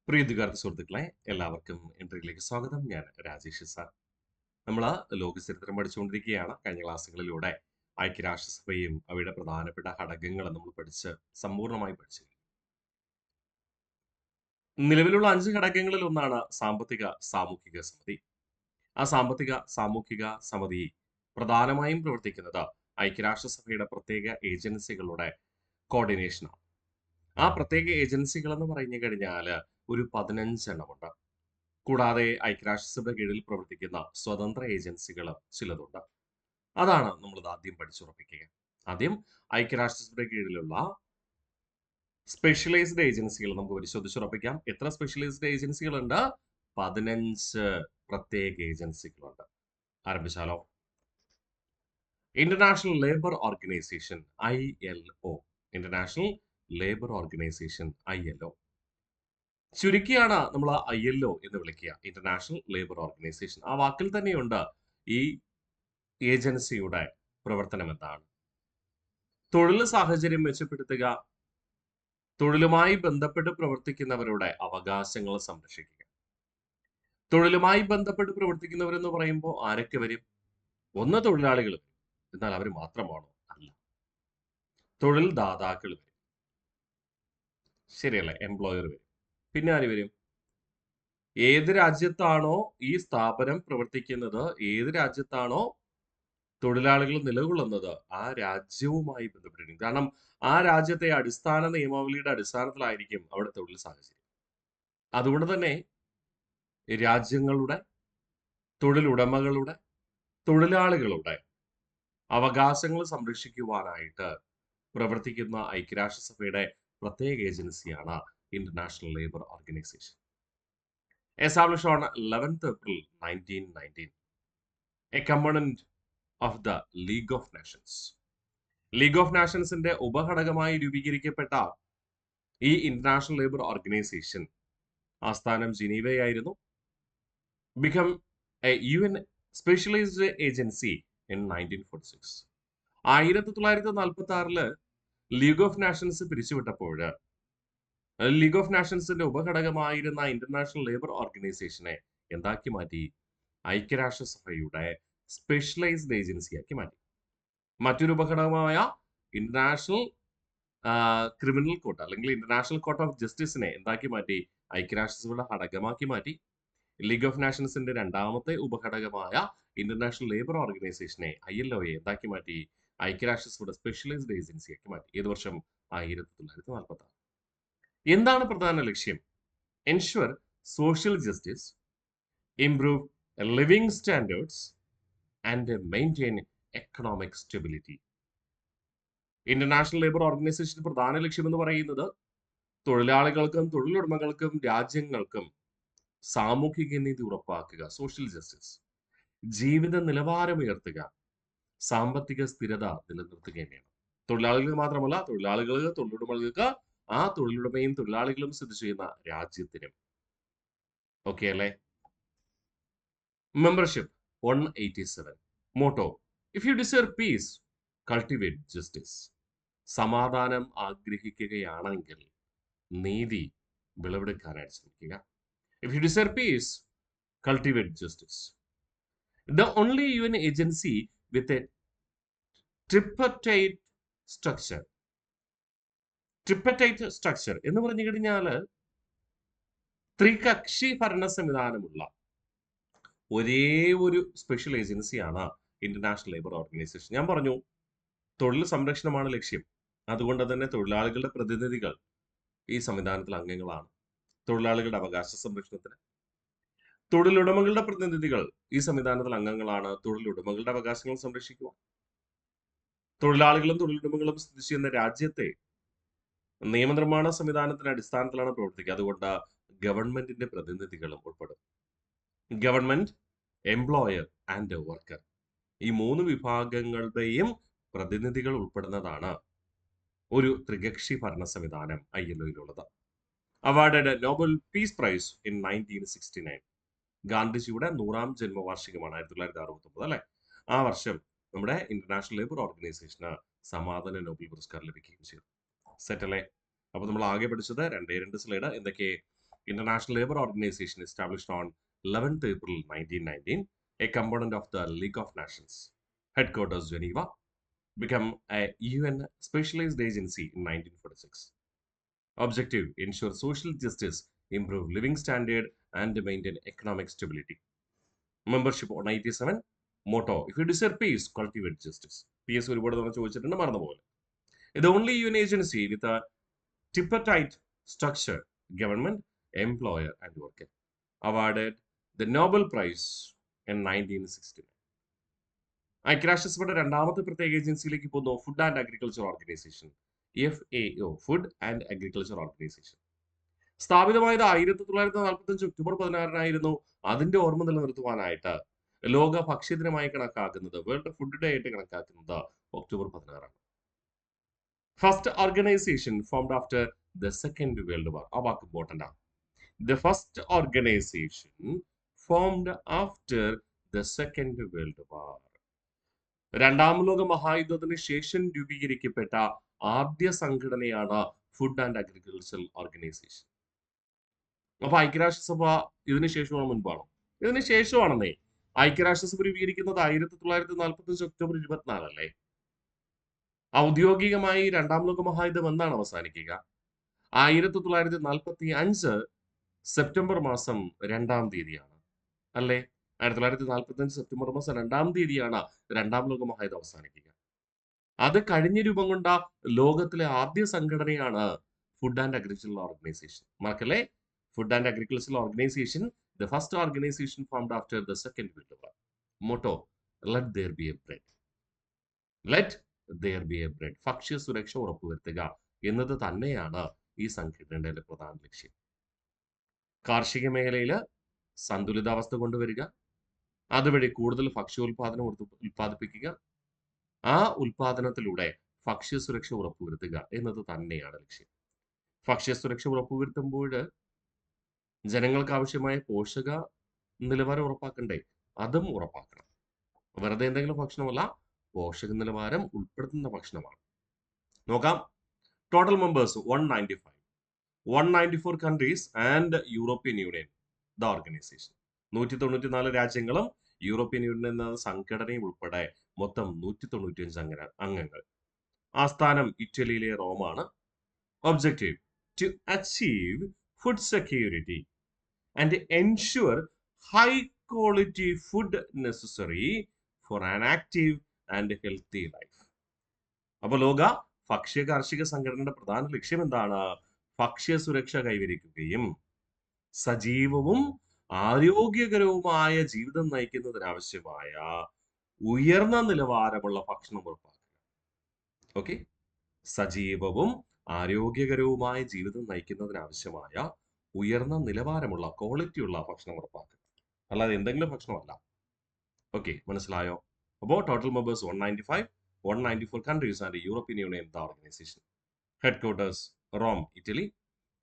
പ്രിയതുകാർക്ക് സുഹൃത്തുക്കളെ എല്ലാവർക്കും എൻട്രിയിലേക്ക് സ്വാഗതം. ഞാൻ രാജേഷ് സാർ. നമ്മൾ ലോകചരിത്രം പഠിച്ചുകൊണ്ടിരിക്കുകയാണ്. കഴിഞ്ഞ ക്ലാസ്സുകളിലൂടെ ഐക്യരാഷ്ട്രസഭയും അവയുടെ പ്രധാനപ്പെട്ട ഘടകങ്ങളും നമ്മൾ സമ്പൂർണ്ണമായി പഠിച്ചു. നിലവിലുള്ള 5 ഘടകങ്ങളിൽ ഒന്നാണ് സാമ്പത്തിക സാമൂഹിക സമിതി. ആ സാമ്പത്തിക സാമൂഹിക സമിതി പ്രധാനമായും പ്രവർത്തിക്കുന്നത് ഐക്യരാഷ്ട്രസഭയുടെ പ്രത്യേക ഏജൻസികളുടെ കോർഡിനേഷനാണ്. ആ പ്രത്യേക ഏജൻസികൾ എന്ന് പറഞ്ഞു കഴിഞ്ഞാൽ ഒരു 15 എണ്ണമുണ്ട്. കൂടാതെ ഐക്യരാഷ്ട്രസഭ കീഴിൽ പ്രവർത്തിക്കുന്ന സ്വതന്ത്ര ഏജൻസികൾ ചിലതുണ്ട്. അതാണ് നമ്മൾ ആദ്യം പഠിച്ചുറപ്പിക്കുക. ആദ്യം ഐക്യരാഷ്ട്രസഭയുടെ കീഴിലുള്ള സ്പെഷ്യലൈസ്ഡ് ഏജൻസികൾ നമുക്ക് പരിശോധിച്ചുറപ്പിക്കാം. എത്ര സ്പെഷ്യലൈസ്ഡ് ഏജൻസികളുണ്ട്? 15 പ്രത്യേക ഏജൻസികളുണ്ട്. ആരംഭിച്ചാലോ? International labour organisation ILO. International labour organisation ILO. ചുരുക്കിയാണ് നമ്മൾ ILO എന്ന് വിളിക്കുക, ഇന്റർനാഷണൽ ലേബർ ഓർഗനൈസേഷൻ. ആ വാക്കിൽ തന്നെയുണ്ട് ഈ ഏജൻസിയുടെ പ്രവർത്തനം എന്താണ്. തൊഴിൽ സാഹചര്യം മെച്ചപ്പെടുത്തുക, തൊഴിലുമായി ബന്ധപ്പെട്ട് പ്രവർത്തിക്കുന്നവരുടെ അവകാശങ്ങൾ സംരക്ഷിക്കുക. തൊഴിലുമായി ബന്ധപ്പെട്ട് പ്രവർത്തിക്കുന്നവരെന്ന് പറയുമ്പോൾ ആരൊക്കെ വരും? ഒന്ന് തൊഴിലാളികൾ വരും. എന്നാൽ അവർ മാത്രമാണോ? അല്ല. തൊഴിൽ ദാതാക്കൾ വരും. ശരിയല്ലേ? എംപ്ലോയർ വരും. പിന്നെ ആര് വരും? ഏത് രാജ്യത്താണോ ഈ സ്ഥാപനം പ്രവർത്തിക്കുന്നത്, ഏത് രാജ്യത്താണോ തൊഴിലാളികൾ നിലകൊള്ളുന്നത്, ആ രാജ്യവുമായി ബന്ധപ്പെട്ടിരിക്കും. കാരണം ആ രാജ്യത്തെ അടിസ്ഥാന നിയമാവലിയുടെ അടിസ്ഥാനത്തിലായിരിക്കും അവിടെ തൊഴിൽ സാഹചര്യം. അതുകൊണ്ട് തന്നെ രാജ്യങ്ങളുടെ, തൊഴിലുടമകളുടെ, തൊഴിലാളികളുടെ അവകാശങ്ങൾ സംരക്ഷിക്കുവാനായിട്ട് പ്രവർത്തിക്കുന്ന ഐക്യരാഷ്ട്രസഭയുടെ പ്രത്യേക ഏജൻസിയാണ് international labour organisation. Established on 11th April 1919, a component of the League of Nations. League of നാഷൻസിന്റെ ഉപഘടകമായി രൂപീകരിക്കപ്പെട്ട ഈ ഇന്റർനാഷണൽ ലേബർ ഓർഗനൈസേഷൻ ആസ്ഥാനം ജിനീവയായിരുന്നു. Become a UN specialised agency in 1946. 1946 league of nations പിരിച്ചുവിട്ടപ്പോൾ ലീഗ് ഓഫ് നാഷൻസിന്റെ ഉപഘടകമായിരുന്ന ഇന്റർനാഷണൽ ലേബർ ഓർഗനൈസേഷനെ എന്താക്കി മാറ്റി? ഐക്യരാഷ്ട്രസഭയുടെ സ്പെഷ്യലൈസ്ഡ് ഏജൻസിയാക്കി മാറ്റി. മറ്റൊരു ഉപഘടകമായ ഇന്റർനാഷണൽ ക്രിമിനൽ കോർട്ട് അല്ലെങ്കിൽ ഇന്റർനാഷണൽ കോർട്ട് ഓഫ് ജസ്റ്റിസിനെ എന്താക്കി മാറ്റി? ഐക്യരാഷ്ട്രസഭയുടെ ഘടകമാക്കി മാറ്റി. ലീഗ് ഓഫ് നാഷൻസിന്റെ രണ്ടാമത്തെ ഉപഘടകമായ ഇന്റർനാഷണൽ ലേബർ ഓർഗനൈസേഷനെ ILO എന്താക്കി മാറ്റി? ഐക്യരാഷ്ട്രസഭയുടെ സ്പെഷ്യലൈസ്ഡ് ഏജൻസിയാക്കി മാറ്റി. ഏത് വർഷം? 1946. എന്താണ് പ്രധാന ലക്ഷ്യം? Ensure social justice, improve living standards and maintain economic stability. International labour organisation പ്രധാന ലക്ഷ്യം എന്ന് പറയുന്നത് തൊഴിലാളികൾക്കും തൊഴിലുടമകൾക്കും രാജ്യങ്ങൾക്കും സാമൂഹിക നീതി ഉറപ്പാക്കുക, സോഷ്യൽ ജസ്റ്റിസ്, ജീവിത നിലവാരം ഉയർത്തുക, സാമ്പത്തിക സ്ഥിരത നിലനിർത്തുക തന്നെയാണ്. തൊഴിലാളികൾക്ക് മാത്രമല്ല, തൊഴിലാളികൾക്ക്, തൊഴിലുടമകൾക്ക്, ആ തൊഴിലുടമയും തൊഴിലാളികളും സ്ഥിതി ചെയ്യുന്ന രാജ്യത്തിനും. ഓക്കെ അല്ലേ? Membership 187. Motto: if you deserve peace, cultivate justice. സമാധാനം ആഗ്രഹിക്കുകയാണെങ്കിൽ നീതി വിളവെടുക്കാനായിട്ട് ശ്രമിക്കുക. If you deserve peace, cultivate justice. The only UN agency with a tripartite structure. Tripartite structure എന്ന് പറഞ്ഞു കഴിഞ്ഞാൽ ത്രികക്ഷി ഭരണ സംവിധാനമുള്ള ഒരേ ഒരു സ്പെഷ്യൽ ഏജൻസിയാണ് ഇന്റർനാഷണൽ ലേബർ ഓർഗനൈസേഷൻ. ഞാൻ പറഞ്ഞു, തൊഴിൽ സംരക്ഷണമാണ് ലക്ഷ്യം. അതുകൊണ്ട് തന്നെ തൊഴിലാളികളുടെ പ്രതിനിധികൾ ഈ സംവിധാനത്തിൽ അംഗങ്ങളാണ്. തൊഴിലാളികളുടെ അവകാശ സംരക്ഷണത്തിന് തൊഴിലുടമകളുടെ പ്രതിനിധികൾ ഈ സംവിധാനത്തിൽ അംഗങ്ങളാണ്. തൊഴിലുടമകളുടെ അവകാശങ്ങൾ സംരക്ഷിക്കുക. തൊഴിലാളികളും തൊഴിലുടമകളും സ്ഥിതി ചെയ്യുന്ന രാജ്യത്തെ നിയമനിർമ്മാണ സംവിധാനത്തിന്റെ അടിസ്ഥാനത്തിലാണ് പ്രവർത്തിക്കുക. അതുകൊണ്ട് ഗവൺമെന്റിന്റെ പ്രതിനിധികളും ഉൾപ്പെടും. ഗവൺമെന്റ്, എംപ്ലോയർ ആൻഡ് വർക്കർ, ഈ 3 വിഭാഗങ്ങളുടെയും പ്രതിനിധികൾ ഉൾപ്പെടുന്നതാണ് ഒരു ത്രികക്ഷി ഭരണ സംവിധാനം ILOയിലുള്ളത്. Awarded Nobel peace prize in 1969. ഗാന്ധിജിയുടെ 100ാം ജന്മവാർഷികമാണ് 1969 അല്ലെ? ആ വർഷം നമ്മുടെ ഇന്റർനാഷണൽ ലേബർ ഓർഗനൈസേഷന് സമാധാന നോബൽ പുരസ്കാരം ലഭിക്കുകയും ചെയ്തു. സെറ്റ് അല്ലേ? അപ്പൊ നമ്മൾ ആകെ പഠിച്ചത് 2 സ്ലൈഡ്. എന്തൊക്കെ? International Labour Organization established on 11th April 1919, a component of the League of Nations. Headquarters Geneva, become a UN specialized agency in 1946. Objective: ensure social justice, improve living standard, and maintain economic stability. Membership 187. Motto: if you desire peace, cultivate justice. PS ഒരുപാട് തവണ ചോദിച്ചിട്ടുണ്ട്, മറന്നുപോലെ. The only UN agency with a tripartite structure: government, employer, and worker. Awarded the Nobel Prize in 1969. ഐക്യരാഷ്ട്രസഭയുടെ രണ്ടാമത്തെ പ്രത്യേക ഏജൻസിയിലേക്ക് പോകുന്നു, food and agriculture organisation, FAO, food and agriculture organisation. സ്ഥാപിതമായത് 1945 October 16 അതിന്റെ ഓർമ്മ നിലനിർത്തുവാനായിട്ട് ലോക ഭക്ഷ്യദിനമായി കണക്കാക്കുന്നത്, വേൾഡ് ഫുഡ് ഡേ ആയിട്ട് കണക്കാക്കുന്നത് October 16. First organisation formed after the second world വാർ. ആ വാക്ക് ഇമ്പോർട്ടന്റ് ആണ്. The first organisation formed after the second world വാർ. രണ്ടാം ലോക മഹായുദ്ധത്തിന് ശേഷം രൂപീകരിക്കപ്പെട്ട ആദ്യ സംഘടനയാണ് ഫുഡ് ആൻഡ് അഗ്രികൾച്ചർ ഓർഗനൈസേഷൻ. അപ്പൊ ഐക്യരാഷ്ട്രസഭ ഇതിനു ശേഷമാണ്, മുൻപാണോ? ഇതിന് ശേഷമാണെന്നേ. ഐക്യരാഷ്ട്രസഭ രൂപീകരിക്കുന്നത് 1945 ഒക്ടോബർ 24 അല്ലേ? ഔദ്യോഗികമായി രണ്ടാം ലോക മഹായുദ്ധം എന്നാണ് അവസാനിക്കുക? 1945 സെപ്റ്റംബർ മാസം 2-ാം തീയതിയാണ് അല്ലേ? 1945 സെപ്റ്റംബർ മാസം 2-ാം തീയതിയാണ് രണ്ടാം ലോക മഹായുദ്ധം അവസാനിക്കുക. അത് കഴിഞ്ഞ് രൂപം കൊണ്ട ലോകത്തിലെ ആദ്യ സംഘടനയാണ് ഫുഡ് ആൻഡ് അഗ്രികൾച്ചർ ഓർഗനൈസേഷൻ. മറക്കല്ലേ? Food and agriculture organisation, the first organisation formed after the second world war. Motto: let there be a bread. Let there be a bread. ഭക്ഷ്യ സുരക്ഷ ഉറപ്പുവരുത്തുക എന്നത് തന്നെയാണ് ഈ സംഘടനയുടെ പ്രധാന ലക്ഷ്യം. കാർഷിക മേഖലയിൽ സന്തുലിതാവസ്ഥ കൊണ്ടുവരിക, അതുവഴി കൂടുതൽ ഭക്ഷ്യോൽപാദനം ഉൽപ്പാദിപ്പിക്കുക, ആ ഉൽപാദനത്തിലൂടെ ഭക്ഷ്യസുരക്ഷ ഉറപ്പുവരുത്തുക എന്നത് തന്നെയാണ് ലക്ഷ്യം. ഭക്ഷ്യസുരക്ഷ ഉറപ്പുവരുത്തുമ്പോൾ ജനങ്ങൾക്ക് ആവശ്യമായ പോഷക നിലവാരം ഉറപ്പാക്കണ്ടേ? അതും ഉറപ്പാക്കണം. വെറുതെ എന്തെങ്കിലും ഭക്ഷണമല്ല, പോഷക നിലവാരം ഉൾപ്പെടുത്തുന്ന ഭക്ഷണമാണ്. നോക്കാം. Total members 195. 194 countries and European union, the organisation. 194 രാജ്യങ്ങളും യൂറോപ്യൻ യൂണിയൻ എന്ന സംഘടനയും ഉൾപ്പെടെ മൊത്തം 195 അംഗങ്ങൾ. ആസ്ഥാനം ഇറ്റലിയിലെ റോമാണ്. Objective: to achieve food security and ensure high quality food necessary for an active and healthy life. അപ്പൊ ലോക ഭക്ഷ്യ കാർഷിക സംഘടനയുടെ പ്രധാന ലക്ഷ്യം എന്താണ്? ഭക്ഷ്യ സുരക്ഷ കൈവരിക്കുകയും സജീവവും ആരോഗ്യകരവുമായ ജീവിതം നയിക്കുന്നതിനാവശ്യമായ ഉയർന്ന നിലവാരമുള്ള ഭക്ഷണം ഉറപ്പാക്കുക. ഓക്കെ, സജീവവും ആരോഗ്യകരവുമായ ജീവിതം നയിക്കുന്നതിനാവശ്യമായ ഉയർന്ന നിലവാരമുള്ള ക്വാളിറ്റിയുള്ള ഭക്ഷണം ഉറപ്പാക്കുക, അല്ലാതെ എന്തെങ്കിലും ഭക്ഷണമല്ല. ഓക്കെ, മനസ്സിലായോ? അപ്പോൾ total members 195, 194 countries and European Union, the organization. Headquarters Rome, Italy.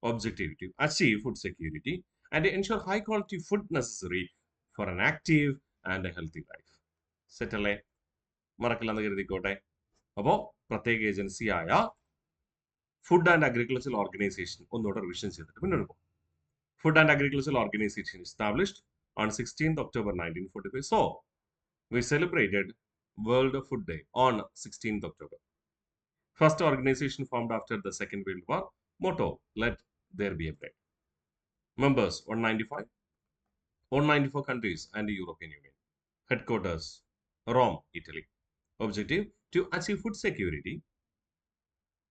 Objective: to achieve food security and ensure high quality food necessary for an active and a healthy life. Set അല്ലേ? മറക്കില്ലെന്ന് കരുതിക്കോട്ടെ. അപ്പോൾ പ്രത്യേക ഏജൻസിയായ food and agriculture organisation ഒന്നുകൂടെ revision ചെയ്തിട്ട് മുന്നോട്ട് പോകും. Food and agriculture organisation established on 16th October 1945. So, we celebrated World Food Day on 16th October. First organization formed after the Second World War. Motto: let there be a bread. Members 195, 194 countries and the European Union. Headquarters Rome, Italy. Objective: to achieve food security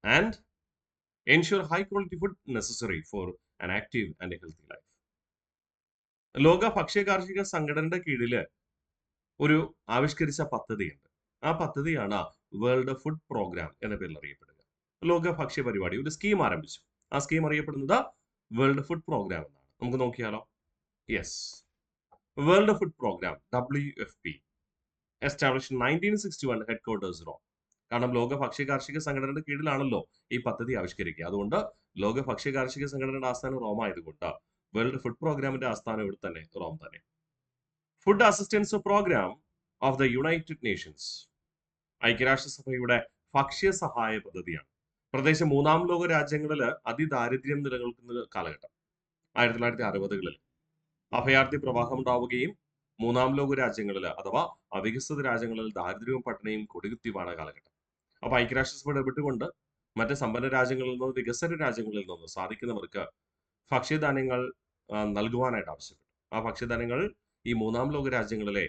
and ensure high quality food necessary for an active and a healthy life. ലോക ഭക്ഷ്യ കാർഷിക സംഘടനയുടെ കീഴിൽ ഒരു ആവിഷ്കരിച്ച പദ്ധതിയുണ്ട്. ആ പദ്ധതിയാണ് വേൾഡ് ഫുഡ് പ്രോഗ്രാം എന്ന പേരിൽ അറിയപ്പെടുക. ലോക ഭക്ഷ്യ പരിപാടി ഒരു സ്കീം ആരംഭിച്ചു. ആ സ്കീം അറിയപ്പെടുന്നത് വേൾഡ് ഫുഡ് പ്രോഗ്രാം എന്നാണ്. നമുക്ക് നോക്കിയാലോ? Yes, world food programme WFP established in 1961, headquarters Rome. കാരണം ലോക ഭക്ഷ്യ കാർഷിക സംഘടനയുടെ കീഴിലാണല്ലോ ഈ പദ്ധതി ആവിഷ്കരിക്കുക. അതുകൊണ്ട് ലോക ഭക്ഷ്യ കാർഷിക സംഘടനയുടെ ആസ്ഥാനം റോം ആയതുകൊണ്ട് വേൾഡ് ഫുഡ് പ്രോഗ്രാമിന്റെ ആസ്ഥാനം ഇവിടെ തന്നെ, റോം തന്നെ. Food assistance programme of the United Nations, ഐക്യരാഷ്ട്രസഭയുടെ ഭക്ഷ്യ സഹായ പദ്ധതിയാണ്. പ്രത്യേകിച്ച് മൂന്നാം ലോക രാജ്യങ്ങളിൽ അതിദാരിദ്ര്യം നിലനിൽക്കുന്ന കാലഘട്ടം. 1960-കളിൽ അഭയാർത്ഥി പ്രവാഹം ഉണ്ടാവുകയും മൂന്നാം ലോക രാജ്യങ്ങളിൽ അഥവാ അവികസിത രാജ്യങ്ങളിൽ ദാരിദ്ര്യവും പട്ടിണിയും കൊടികുത്തിയുമാണ് കാലഘട്ടം. അപ്പൊ ഐക്യരാഷ്ട്രസഭ ഇടപെട്ടുകൊണ്ട് മറ്റ് സമ്പന്ന രാജ്യങ്ങളിൽ നിന്നോ വികസന രാജ്യങ്ങളിൽ നിന്നോ സാധിക്കുന്നവർക്ക് ഭക്ഷ്യധാന്യങ്ങൾ നൽകുവാനായിട്ട് ആവശ്യപ്പെട്ടു. ആ ഭക്ഷ്യധാന്യങ്ങൾ ഈ മൂന്നാം ലോക രാജ്യങ്ങളിലെ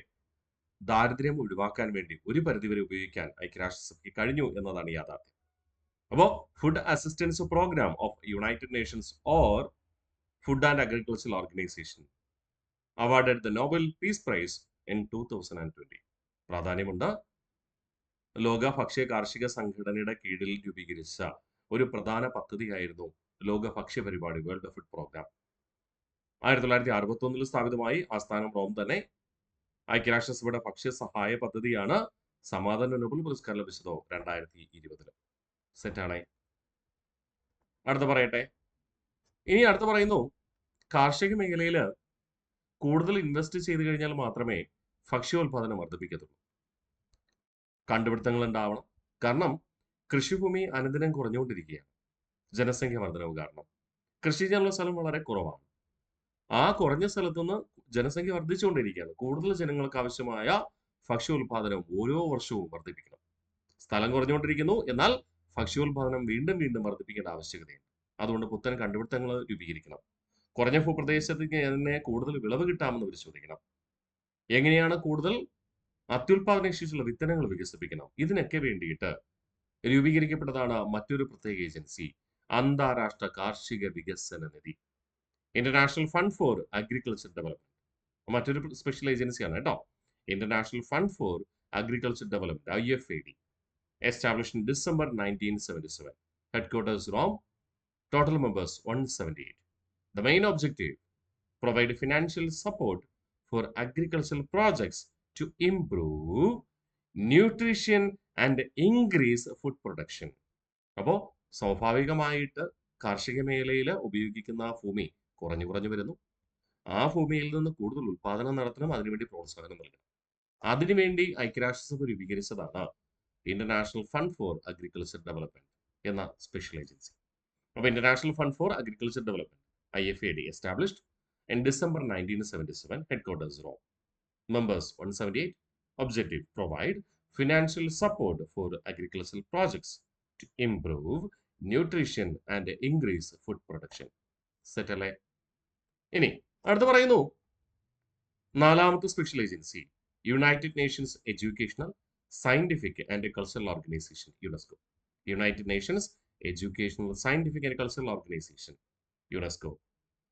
ദാരിദ്ര്യം ഒഴിവാക്കാൻ വേണ്ടി ഒരു പരിധിവരെ ഉപയോഗിക്കാൻ ഐക്യരാഷ്ട്രസഭയ്ക്ക് കഴിഞ്ഞു എന്നതാണ് യാഥാർത്ഥ്യം. അപ്പോൾ food assistance programme of United Nations or food and agricultural organisation awarded the Nobel peace prize in 2020. പ്രാധാന്യമുണ്ട്. ലോക ഭക്ഷ്യ കാർഷിക സംഘടനയുടെ കീഴിൽ രൂപീകരിച്ച ഒരു പ്രധാന പദ്ധതിയായിരുന്നു ലോക ഭക്ഷ്യ പരിപാടി, വേൾഡ് ഫുഡ് പ്രോഗ്രാം. 1961 സ്ഥാപിതമായി. ആസ്ഥാനം റോം തന്നെ. ഐക്യരാഷ്ട്രസഭയുടെ ഭക്ഷ്യ സഹായ പദ്ധതിയാണ്. സമാധാന നോബൽ പുരസ്കാരം ലഭിച്ചതോ 2020. സെറ്റാണേ. അടുത്ത പറയട്ടെ. ഇനി അടുത്ത പറയുന്നു, കാർഷിക മേഖലയിൽ കൂടുതൽ ഇൻവെസ്റ്റ് ചെയ്തു കഴിഞ്ഞാൽ മാത്രമേ ഭക്ഷ്യോൽപാദനം വർദ്ധിപ്പിക്കത്തുള്ളൂ. കണ്ടുപിടുത്തങ്ങൾ ഉണ്ടാവണം. കാരണം കൃഷിഭൂമി അനുദിനം കുറഞ്ഞുകൊണ്ടിരിക്കുകയാണ്. ജനസംഖ്യ വർധനവ് കാരണം കൃഷി ചെയ്യാനുള്ള സ്ഥലം വളരെ കുറവാണ്. ആ കുറഞ്ഞ സ്ഥലത്തുനിന്ന് ജനസംഖ്യ വർദ്ധിച്ചുകൊണ്ടിരിക്കുകയാണ്. കൂടുതൽ ജനങ്ങൾക്ക് ആവശ്യമായ ഭക്ഷ്യോൽപാദനം ഓരോ വർഷവും വർദ്ധിപ്പിക്കണം. സ്ഥലം കുറഞ്ഞുകൊണ്ടിരിക്കുന്നു, എന്നാൽ ഭക്ഷ്യോൽപാദനം വീണ്ടും വീണ്ടും വർദ്ധിപ്പിക്കേണ്ട ആവശ്യകതയുണ്ട്. അതുകൊണ്ട് പുത്തൻ കണ്ടുപിടുത്തങ്ങൾ രൂപീകരിക്കണം. കുറഞ്ഞ ഭൂപ്രദേശത്തേക്ക് തന്നെ കൂടുതൽ വിളവ് കിട്ടാമെന്ന് പരിശോധിക്കണം. എങ്ങനെയാണ് കൂടുതൽ അത്യുൽപാദന ശേഷിയുള്ള വിത്തനങ്ങൾ വികസിപ്പിക്കണം. ഇതിനൊക്കെ വേണ്ടിയിട്ട് രൂപീകരിക്കപ്പെട്ടതാണ് മറ്റൊരു പ്രത്യേക ഏജൻസി, അന്താരാഷ്ട്ര കാർഷിക വികസന നിധി, international fund for agriculture development. മറ്റൊരു സ്പെഷ്യൽ ഏജൻസിയാണ് കേട്ടോ. International fund for agriculture development, IFAD, established in December 1977. Headquarters Rome. Total members 178. The main objective, provide financial support for agricultural projects to improve nutrition and increase food production. അപ്പോൾ സ്വാഭാവികമായിട്ട് കാർഷിക മേഖലയിൽ ഉപയോഗിക്കുന്ന ഭൂമി കുറഞ്ഞു വരുന്നു. ആ ഭൂമിയിൽ നിന്ന് കൂടുതൽ ഉൽപാദനം നടത്തണം, അതിനുവേണ്ടി പ്രോത്സാഹനം നൽകണം. അതിനുവേണ്ടി ഐക്യരാഷ്ട്രസഭ രൂപീകരിച്ചതാണ് international fund for agriculture development എന്ന സ്പെഷ്യൽ ഏജൻസി. അപ്പോൾ international fund for agriculture development, IFAD, established in December 1977. Headquarters Rome. Members 178. Objective, provide financial support for agricultural projects to improve nutrition and increase food production. Set അല്ലേ? ഇനി അടുത്ത് പറയുന്നു, നാലാമത്തെ special agency, United Nations educational scientific and cultural organisation, UNESCO. United Nations educational scientific and cultural organisation, UNESCO.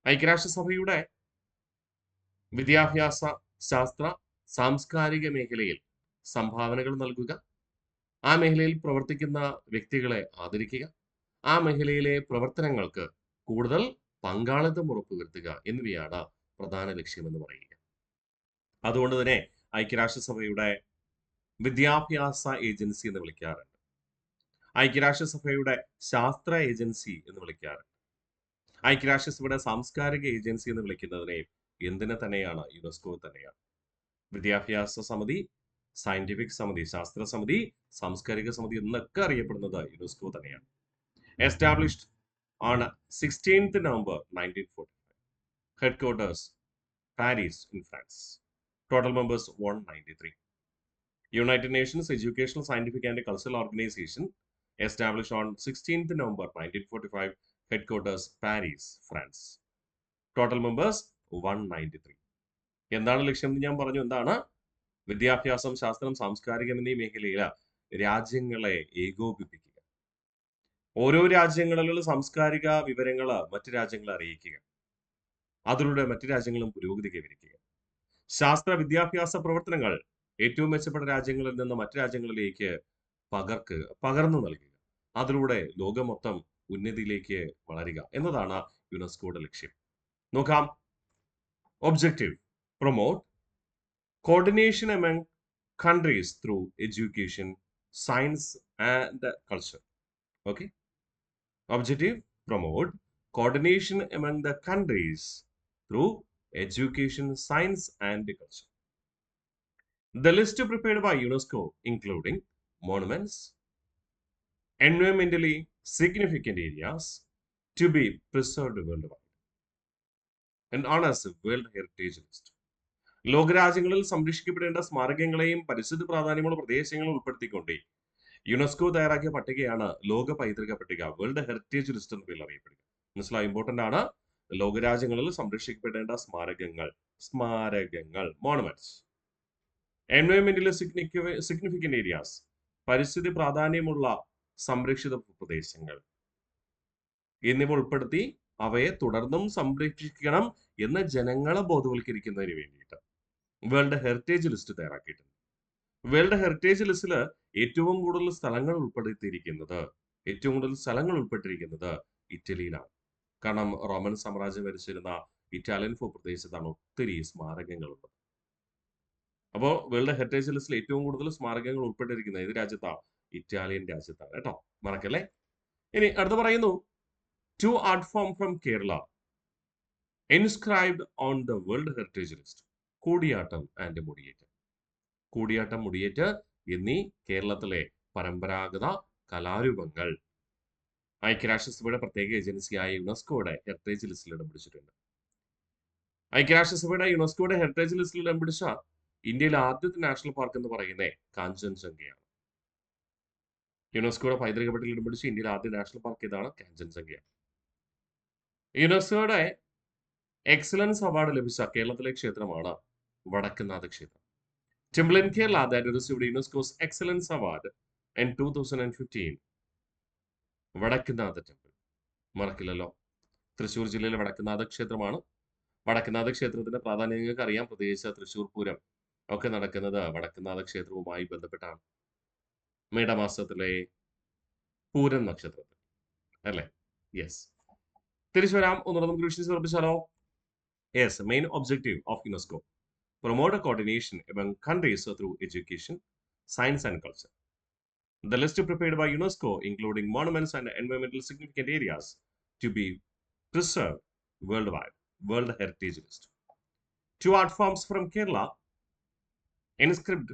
ഐക്യരാഷ്ട്രസഭയുടെ വിദ്യാഭ്യാസ, ശാസ്ത്ര, സാംസ്കാരിക മേഖലയിൽ സംഭാവനകൾ നൽകുക, ആ മേഖലയിൽ പ്രവർത്തിക്കുന്ന വ്യക്തികളെ ആദരിക്കുക, ആ മേഖലയിലെ പ്രവർത്തനങ്ങൾക്ക് കൂടുതൽ പങ്കാളിത്തം ഉറപ്പുവരുത്തുക എന്നിവയാണ് പ്രധാന ലക്ഷ്യമെന്ന് പറയുക. അതുകൊണ്ട് തന്നെ ഐക്യരാഷ്ട്രസഭയുടെ വിദ്യാഭ്യാസ ഏജൻസി എന്ന് വിളിക്കാറുണ്ട്. ഐക്യരാഷ്ട്രസഭയുടെ ശാസ്ത്ര ഏജൻസി എന്ന് വിളിക്കാറുണ്ട്. ഐക്യരാഷ്ട്രസഭയുടെ സാംസ്കാരിക ഏജൻസി എന്ന് വിളിക്കുന്നതിനെ എന്തിനെ തന്നെയാണ്? യുനെസ്കോ തന്നെയാണ്. വിദ്യാഭ്യാസ സമിതി, സയന്റിഫിക് സമിതി, ശാസ്ത്ര സമിതി, സാംസ്കാരിക സമിതി എന്നൊക്കെ അറിയപ്പെടുന്നത് യുനെസ്കോ തന്നെയാണ്. Established on 16th November 1945. Headquarters Paris in France. Total members 193. United Nations Educational, Scientific and Cultural Organization, established on 16th November 1945. Headquarters Paris, France. Total members 193. എന്താണ് ലക്ഷ്യം എന്ന് ഞാൻ പറഞ്ഞു. എന്താണ്? വിദ്യാഭ്യാസം, ശാസ്ത്രം, സാംസ്കാരികം എന്നീ മേഖലയിൽ രാജ്യങ്ങളെ ഏകോപിപ്പിക്കുക. ഓരോ രാജ്യങ്ങളിലുള്ള സാംസ്കാരിക വിവരങ്ങൾ മറ്റു രാജ്യങ്ങളെ അറിയിക്കുക. അതിലൂടെ മറ്റു രാജ്യങ്ങളും പുരോഗതി കൈവരിക്കുക. ശാസ്ത്ര വിദ്യാഭ്യാസ പ്രവർത്തനങ്ങൾ ഏറ്റവും മെച്ചപ്പെട്ട രാജ്യങ്ങളിൽ നിന്ന് മറ്റു രാജ്യങ്ങളിലേക്ക് പകർന്നു നൽകുക. അതിലൂടെ ലോകം മൊത്തം ഉന്നതിയിലേക്ക് വളരുക എന്നതാണ് യുനെസ്കോയുടെ ലക്ഷ്യം. നോക്കാം. Objective, promote coordination among countries through education, science and culture. Okay. Objective, promote coordination among the countries through education, science and culture. The list prepared by UNESCO including monuments, environmentally significant areas to be preserved worldwide. and on as world heritage list. ലോകരാജ്യങ്ങളിൽ സംരക്ഷിക്കപ്പെടേണ്ട സ്മാരകങ്ങളെയും പരിസ്ഥിതി പ്രാധാന്യമുള്ള പ്രദേശങ്ങളും ഉൾപ്പെടുത്തിക്കൊണ്ട് UNESCO തയ്യാറാക്കിയ പട്ടികയാണ് ലോക പൈതൃക പട്ടിക, വേൾഡ് ഹെറിറ്റേജ് ലിസ്റ്റ് എന്ന പേരിൽ അറിയപ്പെടുക. മനസ്സിലായി, ഇമ്പോർട്ടന്റ് ആണ്. ലോകരാജ്യങ്ങളിൽ സംരക്ഷിക്കപ്പെടേണ്ട സ്മാരകങ്ങൾ മോണുമെന്റ്സ്. എൻവയോൺമെന്റലി സിഗ്നിഫിക്കന്റ് ഏരിയാസ്, പരിസ്ഥിതി പ്രാധാന്യമുള്ള സംരക്ഷിത പ്രദേശങ്ങൾ എന്നിവ ഉൾപ്പെടുത്തി അവയെ തുടർന്നും സംരക്ഷിക്കണം എന്ന് ജനങ്ങളെ ബോധവൽക്കരിക്കുന്നതിന് വേണ്ടിയിട്ട് വേൾഡ് ഹെറിറ്റേജ് ലിസ്റ്റ് തയ്യാറാക്കിയിട്ടുണ്ട്. വേൾഡ് ഹെറിറ്റേജ് ലിസ്റ്റിൽ ഏറ്റവും കൂടുതൽ സ്ഥലങ്ങൾ ഉൾപ്പെട്ടിരിക്കുന്നത് ഇറ്റലിയിലാണ്. കാരണം റോമൻ സാമ്രാജ്യം ഭരിച്ചിരുന്ന ഇറ്റാലിയൻ ഭൂപ്രദേശത്താണ് ഒത്തിരി സ്മാരകങ്ങളുള്ളത്. അപ്പോൾ വേൾഡ് ഹെറിറ്റേജ് ലിസ്റ്റിൽ ഏറ്റവും കൂടുതൽ സ്മാരകങ്ങൾ ഉൾപ്പെട്ടിരിക്കുന്നത് ഏത് രാജ്യത്താണ്? ഇറ്റാലിയൻ രാജ്യത്താണ് കേട്ടോ, മറക്കല്ലേ. ഇനി അടുത്ത് പറയുന്നു, 2 art form from Kerala inscribed on the World Heritage List. Koodiyattam and Mudiyettu. Koodiyattam, Mudiyettu എന്നീ കേരളത്തിലെ പരമ്പരാഗത കലാരൂപങ്ങൾ ഐക്യരാഷ്ട്രസഭയുടെ പ്രത്യേക ഏജൻസിയായ യുനെസ്കോയുടെ ഹെറിറ്റേജ് ലിസ്റ്റിൽ ഇടം പിടിച്ചിട്ടുണ്ട്. ഐക്യരാഷ്ട്രസഭയുടെ യുനെസ്കോയുടെ ഹെറിറ്റേജ് ലിസ്റ്റിൽ ഇടം പിടിച്ച ഇന്ത്യയിലെ ആദ്യത്തെ നാഷണൽ പാർക്ക് എന്ന് പറയുന്നത് കാഞ്ചൻജംഗയാണ്. യുനെസ്കോയുടെ പൈതൃക പട്ടികയിൽ ഇടം പിടിച്ച ഇന്ത്യയിലെ ആദ്യ നാഷണൽ പാർക്ക് ഏതാണ്? കാഞ്ചൻജംഗയാണ്. യുനെസ്കോയുടെ എക്സലൻസ് അവാർഡ് ലഭിച്ച കേരളത്തിലെ ക്ഷേത്രമാണ് വടക്കുംനാഥ ക്ഷേത്രം. Temple in Kerala that received UNESCO's Excellence Award in 2015. Vadakkumnatha temple മറക്കില്ലല്ലോ. തൃശ്ശൂർ ജില്ലയിലെ വടക്കുംനാഥ ക്ഷേത്രമാണ്. വടക്കുംനാഥ ക്ഷേത്രത്തിന്റെ പ്രാധാന്യം നിങ്ങൾക്ക് അറിയാം. പ്രത്യേകിച്ച് തൃശ്ശൂർ പൂരം ഒക്കെ നടക്കുന്നത് വടക്കുംനാഥ ക്ഷേത്രവുമായി ബന്ധപ്പെട്ടാണ്. മേടമാസത്തിലെ പൂരം നക്ഷത്രത്തിൽ അല്ലേ? യെസ്. തിരിച്ചു വരാം. ഒന്നുകൂടെ നമുക്ക് വിഷയം സമർപ്പിച്ചാലോ? Yes. Main objective of UNESCO: promote a coordination among countries through education, science and culture. The list prepared by UNESCO, including monuments and environmental significant areas to be preserved worldwide, World Heritage List. 2 art forms from Kerala inscribed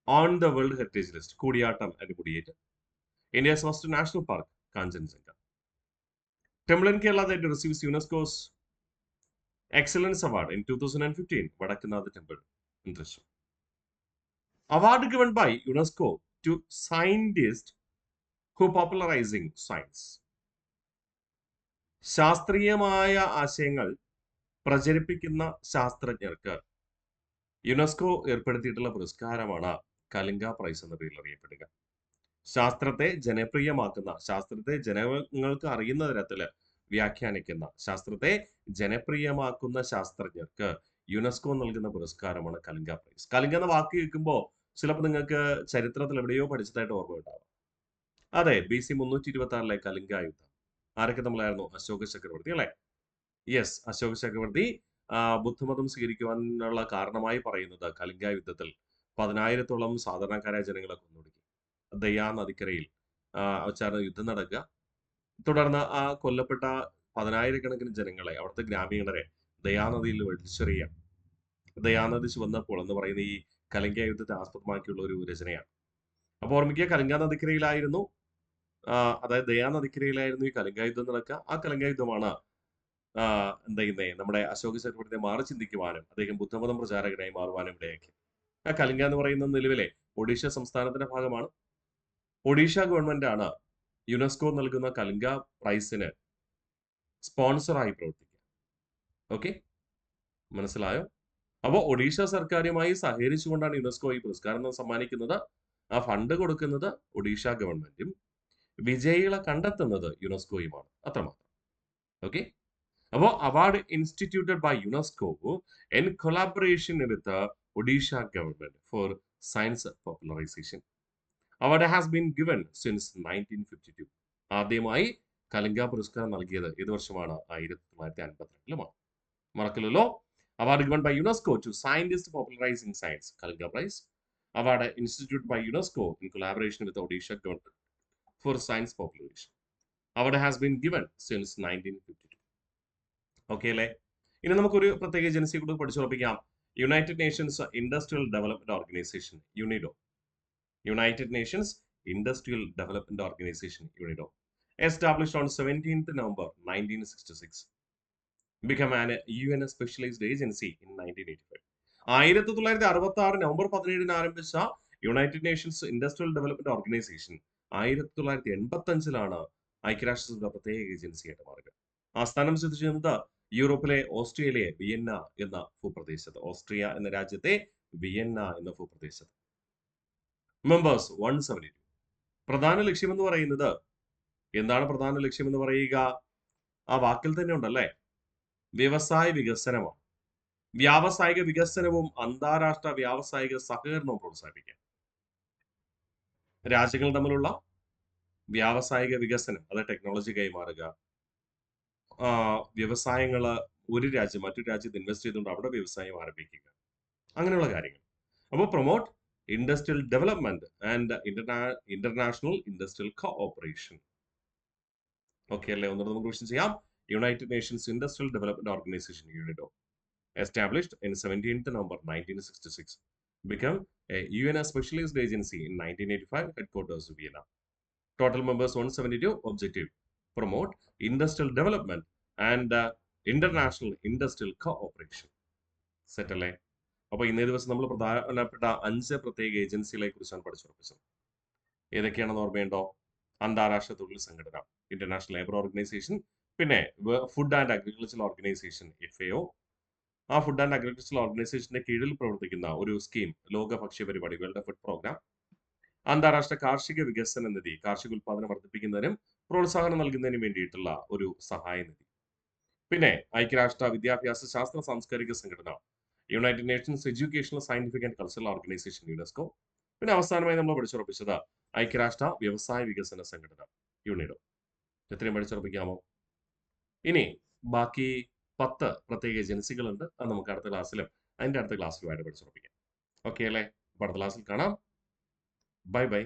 on the World Heritage List. Kudiyattam and Mudiyettu. India's first national park, Kanchenjunga. Temple in Kerala that receives UNESCO's Excellence Award in 2015, Vadakkunath Temple in Thrissur. Award given by UNESCO to scientists who popularizing science. ശാസ്ത്രീയമായ ആശയങ്ങൾ പ്രചരിപ്പിക്കുന്ന ശാസ്ത്രജ്ഞർക്ക് UNESCO ഏർപ്പെടുത്തിയിട്ടുള്ള പുരസ്കാരമാണ് Kalinga price എന്ന പേരിൽ അറിയപ്പെടുക. ശാസ്ത്രത്തെ ജനപ്രിയമാക്കുന്ന, ശാസ്ത്രത്തെ ജനങ്ങൾക്ക് അറിയുന്ന തരത്തില് വ്യാഖ്യാനിക്കുന്ന, ശാസ്ത്രത്തെ ജനപ്രിയമാക്കുന്ന ശാസ്ത്രജ്ഞർക്ക് യുനെസ്കോ നൽകുന്ന പുരസ്കാരമാണ് കലിംഗ പ്രൈസ്. കലിംഗ എന്ന വാക്ക് കേൾക്കുമ്പോൾ ചിലപ്പോൾ നിങ്ങൾക്ക് ചരിത്രത്തിൽ എവിടെയോ പഠിച്ചതായിട്ട് ഓർമ്മ ഉണ്ടാവും. അതെ, BC 326 കലിംഗ യുദ്ധം. ആരൊക്കെ തമ്മിലായിരുന്നു? അശോക ചക്രവർത്തി അല്ലെ? യെസ്, അശോക ചക്രവർത്തി ബുദ്ധമതം സ്വീകരിക്കുവാനുള്ള കാരണമായി പറയുന്നത് കലിംഗ യുദ്ധത്തിൽ 10,000-ഓളം സാധാരണക്കാരായ ജനങ്ങളെ കൊന്നൊടുക്കി. ദയാ നദിക്കരയിൽ വെച്ചാണ് യുദ്ധം നടക്കുക. തുടർന്ന് ആ കൊല്ലപ്പെട്ട 10,000-കണക്കിന് ജനങ്ങളെ, അവിടുത്തെ ഗ്രാമീണരെ ദയാനദിയിൽ വലിച്ചെറിയാം. ദയാനദി ചുവന്നപ്പോൾ എന്ന് പറയുന്ന ഈ കലിംഗ യുദ്ധത്തെ ആസ്പദമാക്കിയുള്ള ഒരു രചനയാണ്. അപ്പോൾ ഓർമ്മിക്കുക, കലിംഗ നദിക്കരയിലായിരുന്നു, അതായത് ദയാനദിക്കരയിലായിരുന്നു ഈ കലിംഗ യുദ്ധം നടക്കുക. ആ കലിംഗ യുദ്ധമാണ് എന്താ ചെയ്യുന്നത്, നമ്മുടെ അശോക ചക്രവർത്തിയെ മാറി ചിന്തിക്കുവാനും അദ്ദേഹം ബുദ്ധമതം പ്രചാരകനായി മാറുവാനും ഇടയാക്കി. ആ കലിംഗ എന്ന് പറയുന്ന നിലവിലെ ഒഡീഷ സംസ്ഥാനത്തിന്റെ ഭാഗമാണ്. ഒഡീഷ ഗവൺമെന്റ് ആണ് യുനെസ്കോ നൽകുന്ന കലിംഗ പ്രൈസിന് സ്പോൺസറായി പ്രവർത്തിക്കുക. ഓക്കെ, മനസ്സിലായോ? അപ്പോൾ ഒഡീഷ സർക്കാരുമായി സഹകരിച്ചുകൊണ്ടാണ് യുനെസ്കോ ഈ പുരസ്കാരം സമ്മാനിക്കുന്നത്. ആ ഫണ്ട് കൊടുക്കുന്നത് ഒഡീഷ ഗവൺമെന്റും വിജയികളെ കണ്ടെത്തുന്നത് യുനെസ്കോയുമാണ്. അത്രമാത്രം. ഓക്കെ, അപ്പോൾ award instituted by UNESCO in collaboration with Odisha government for science popularisation. Award has been given since 1952. ആദ്യമായി കലിംഗ പുരസ്കാരം നൽകിയത് ഏത് വർഷമാണ്? 1952-ലാണ്. മറക്കില്ലല്ലോ. Award given by UNESCO to scientist popularising science, Kalinga prize. Award institute by UNESCO in collaboration with Odisha government for science popularisation. Award has been given since 1952. Okay അല്ലേ? ഇനി നമുക്കൊരു പ്രത്യേക ഏജൻസിയെ കൂടി പഠിച്ചുറപ്പിക്കാം. United nations industrial development organisation, യുണിഡോ. United Nations Industrial Development Organization, UNIDO, established on 17th November 1966. become an UN specialized agency in 1985. 1966 November 17 ആരംഭിച്ച United nations industrial development organisation 1985 ഐക്യരാഷ്ട്രസഭയുടെ പ്രത്യേക ഏജൻസിയായിട്ട് മാറുക. ആസ്ഥാനം സ്ഥിതി ചെയ്യുന്നത് യൂറോപ്പിലെ ഓസ്ട്രിയയിലെ വിയന്ന എന്ന ഭൂപ്രദേശത്ത്. ഓസ്ട്രിയ എന്ന രാജ്യത്തെ വിയന്ന എന്ന ഭൂപ്രദേശത്ത്. മെമ്പേഴ്സ് 172. പ്രധാന ലക്ഷ്യമെന്ന് പറയുന്നത് എന്താണ്? പ്രധാന ലക്ഷ്യമെന്ന് പറയുക ആ വാക്കിൽ തന്നെ ഉണ്ടല്ലേ, വ്യവസായ വികസനമാണ്. വ്യാവസായിക വികസനവും അന്താരാഷ്ട്ര വ്യാവസായിക സഹകരണവും പ്രോത്സാഹിപ്പിക്കുക. രാജ്യങ്ങൾ തമ്മിലുള്ള വ്യാവസായിക വികസനം, അത് ടെക്നോളജി കൈമാറുക, വ്യവസായങ്ങള് ഒരു രാജ്യം മറ്റൊരു രാജ്യത്ത് ഇൻവെസ്റ്റ് ചെയ്തുകൊണ്ട് അവിടെ വ്യവസായം ആരംഭിക്കുക, അങ്ങനെയുള്ള കാര്യങ്ങൾ. അപ്പോൾ promote industrial development and international industrial cooperation. Okay അല്ലേ? ഒന്നുകൂടെ നമുക്ക് ക്വസ്റ്റ്യൻ ചെയ്യാം. United nations industrial development organisation UNIDO, established in 17th November 1966, became a UN specialized agency in 1985, headquarters Vienna. Total members 172. Objective: promote industrial development and international industrial cooperation. Set അല്ലേ? അപ്പോൾ ഇന്നേ ദിവസം നമ്മൾ പ്രധാനപ്പെട്ട 5 പ്രത്യേക ഏജൻസികളെ കുറിച്ചാണ് പഠിച്ചുറപ്പിച്ചത്. ഏതൊക്കെയാണെന്ന് ഓർമ്മയുണ്ടോ? അന്താരാഷ്ട്ര തൊഴിൽ സംഘടന, ഇന്റർനാഷണൽ ലേബർ ഓർഗനൈസേഷൻ, പിന്നെ food and agriculture organisation FAO. ആ ഫുഡ് ആൻഡ് അഗ്രികൾച്ചറൽ ഓർഗനൈസേഷന്റെ കീഴിൽ പ്രവർത്തിക്കുന്ന ഒരു സ്കീം ലോക ഭക്ഷ്യ പരിപാടി, വേൾഡ് ഫുഡ് പ്രോഗ്രാം. അന്താരാഷ്ട്ര കാർഷിക വികസന നിധി, കാർഷിക ഉൽപാദനം വർദ്ധിപ്പിക്കുന്നതിനും പ്രോത്സാഹനം നൽകുന്നതിനും വേണ്ടിയിട്ടുള്ള ഒരു സഹായ നിധി. പിന്നെ ഐക്യരാഷ്ട്ര വിദ്യാഭ്യാസ ശാസ്ത്ര സാംസ്കാരിക സംഘടന, United Nations educational scientific and cultural organisation UNESCO. പിന്നെ അവസാനമായി നമ്മൾ പഠിച്ചുറപ്പിച്ചത് ഐക്യരാഷ്ട്ര വ്യവസായ വികസന സംഘടന യുണിഡോ. എത്രയും പഠിച്ചുറപ്പിക്കാമോ? ഇനി ബാക്കി 10 പ്രത്യേക ഏജൻസികളുണ്ട്. അത് നമുക്ക് അടുത്ത ക്ലാസ്സിലും അതിന്റെ അടുത്ത ക്ലാസ്സിലുമായിട്ട് പഠിച്ചുറപ്പിക്കാം. ഓക്കെ അല്ലേ? അടുത്ത ക്ലാസ്സിൽ കാണാം. Bye bye.